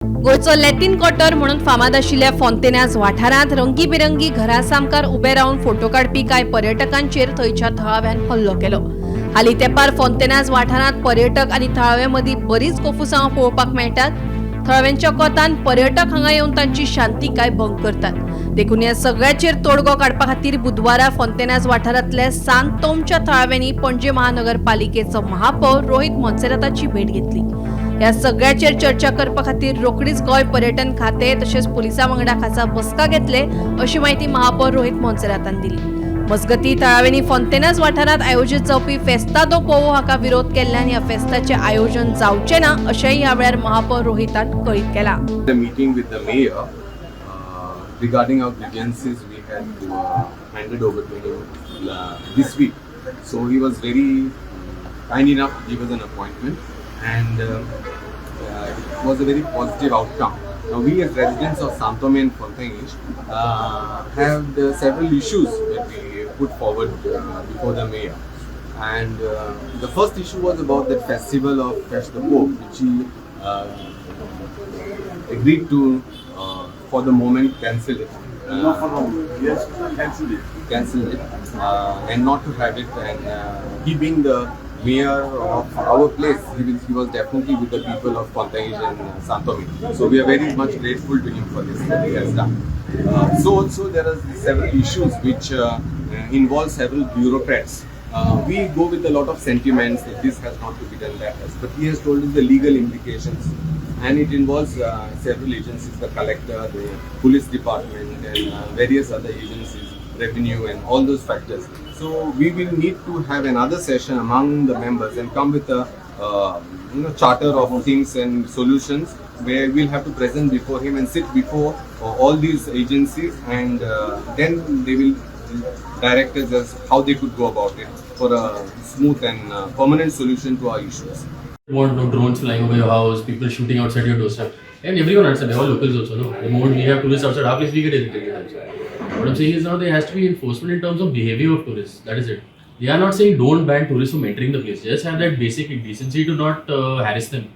गोयचो Latin quarter म्हणून फामाद आशिल्ल्या फॉन्टेनास वाठारांत रंगीबेरंगी घरां सामकार उबे रावन फोटो काडपी कांय पर्यटकांचेर थंयच्या थळाव्यान हल्लो केलो. हालीं तेंपार फॉन्टेनास वाठारांत पर्यटक आनी थळावे मदीं बरीच कोफुसांवां पळोवपाक मेळटात. थळाव्यांच्या कोतान पर्यटक हांगा येवन तांची शांतिकाय भंग करतात. देखून ह्या सगळ्याचेर तोडगो काडपा खातीर बुधवारा फॉन्टेनास वाठारांतल्या सांत-तोमच्या थळाव्यांनी पणजी महानगरपालिकेचो महापौर रोहित मोन्सेराताची भेट घेतली. ह्या सगळ्याचेर चर्चा करपा खातीर रोखडीच गोंय पर्यटन खाते तशेंच पुलिसां वांगडा खासा बसका घेतले अशी माहिती महापौर रोहित मोन्सेरातान दिली. मजगतीं थळाव्यांनी फॉन्टेनास वाठारांत आयोजीत जावपी फेस्ता दो पोवो हाका विरोध केल्ल्यान ह्या फेस्ताचें आयोजन जावचें ना अशेंय ह्या वेळार महापौर रोहितान कळीत केलां. The meeting with the mayor regarding our grievances we had handed over to him this week. So he was very kind enough to give us an appointment, and it was a very positive outcome. Now we as residents of St.Tome Fontainhas have several issues that we put forward before the mayor. And the first issue was about that festival of Fest the Pope, which he agreed to for the moment cancel it. Not for the moment. Yes, cancel it. Cancel it and not to have it. And he being the mayor of our place, he was definitely with the people of Fontainhas and St.Tome. So we are very much grateful to him for this that he has done. So also there are several issues which involve several bureaucrats. We go with a lot of sentiments that this has not to be done, that has. But he has told us the legal implications, and it involves several agencies, the collector, the police department, and various other agencies, revenue, and all those factors. So we will need to have another session among the members and come with a charter of things and solutions where we'll have to present before him and sit before all these agencies, and then they will direct us as how they could go about it for a smooth and permanent solution to our issues. You want no drones flying over your house, people shooting outside your doorstep, and everyone understands. They're all locals also, no? The moment we have tourists outside our place, we get irritated also. What I'm saying is now there has to be enforcement in terms of behavior of tourists. That is it. They are not saying don't ban tourists from entering the place. Just have that basic decency to not harass them.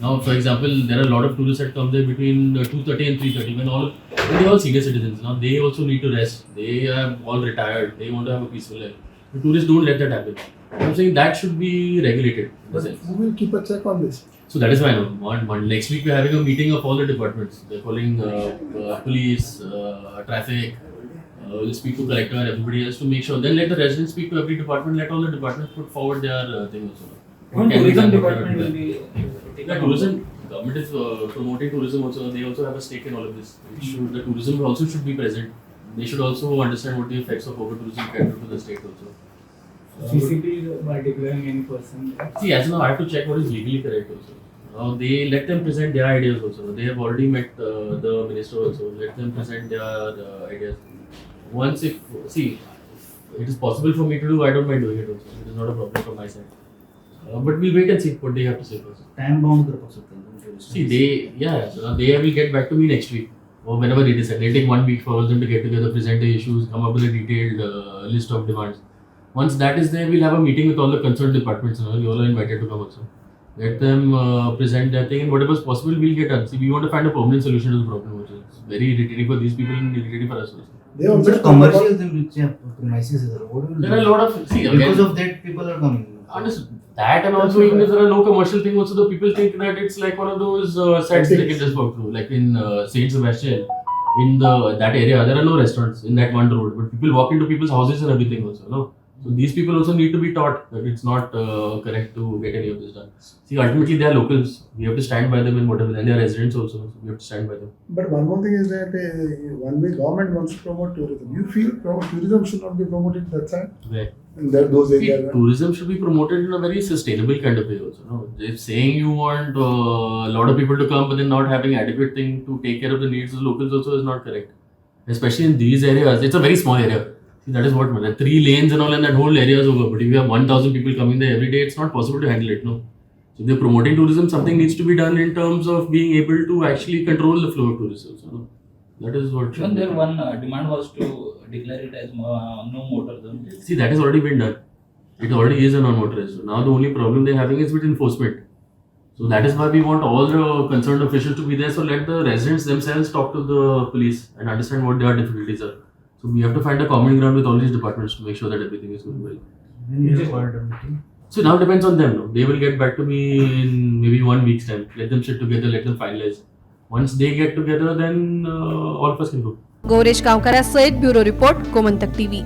Now, for example, there are a lot of tourists that come there between 2:30 and 3:30 when they're all senior citizens. Now they also need to rest. They are all retired. They want to have a peaceful life. The tourists don't let that happen. I'm saying that should be regulated. Who will keep a check on this? So that is why next week we're having a meeting of all the departments. They're calling police, traffic. We'll speak to collector and everybody else to make sure. Then let the residents speak to every department. Let all the departments put forward their thing also. Tourism department will be. Tourism government is promoting tourism also. They also have a stake in all of this. The tourism also should be present. They should also understand what the effects of over tourism can do to the state also. CCP by declaring any person. See, as now I have to check what is legally correct also. Now they let them present their ideas also. They have already met the minister also. Let them present their ideas. Once if it is possible for me to do, I don't mind doing it also. It is not a problem from my side. But we'll wait and see what they have to say first. Time bound कर सकते हैं. See, they will get back to me next week or whenever it is. They'll take 1 week for them to get together, present the issues, come up with a detailed list of demands. Once that is there, we'll have a meeting with all the concerned departments. You all are invited to come also. Let them present their thing, and whatever is possible, we'll get done. See, we want to find a permanent solution to the problem also. It's very irritating for these people and irritating for us also. They also Commercial premises. There are a lot of Because of that, people are coming. Understood. That and also even if there are no commercial thing also, the people think that it's like one of those sites they can just walk through. Like in St. Sebastian, in that area, there are no restaurants in that one road, but people walk into people's houses and everything also, no? So these people also need to be taught that it's not correct to get any of this done. See, ultimately they are locals. We have to stand by them in whatever. And they are residents also, so we have to stand by them. But one more thing is that one way government wants to promote tourism. You feel tourism should not be promoted that side? Where? In those areas. Tourism should be promoted in a very sustainable kind of way also. No? If saying you want a lot of people to come but then not having adequate thing to take care of the needs of the locals also is not correct. Especially in these areas. It's a very small area. See, that is what, man. 3 lanes and all, and that whole area is over. But if you have 1,000 people coming there every day, it's not possible to handle it, no? So if they're promoting tourism, something needs to be done in terms of being able to actually control the flow of tourists also, no? That is what should Even be there done. one demand was to declare it as no motor zone. See, that has already been done. It already is a non-motorized. Now the only problem they're having is with enforcement. So that is why we want all the concerned officials to be there. So let the residents themselves talk to the police and understand what their difficulties are. So we have to find a common ground with all these departments to make sure that everything is going well. When you have called a meeting. So now it depends on them. No? They will get back to me in maybe 1 week's time. Let them sit together, let them finalize. Once they get together, then all of us can go. Gauresh गांवकरासयत bureau report Gomantak TV.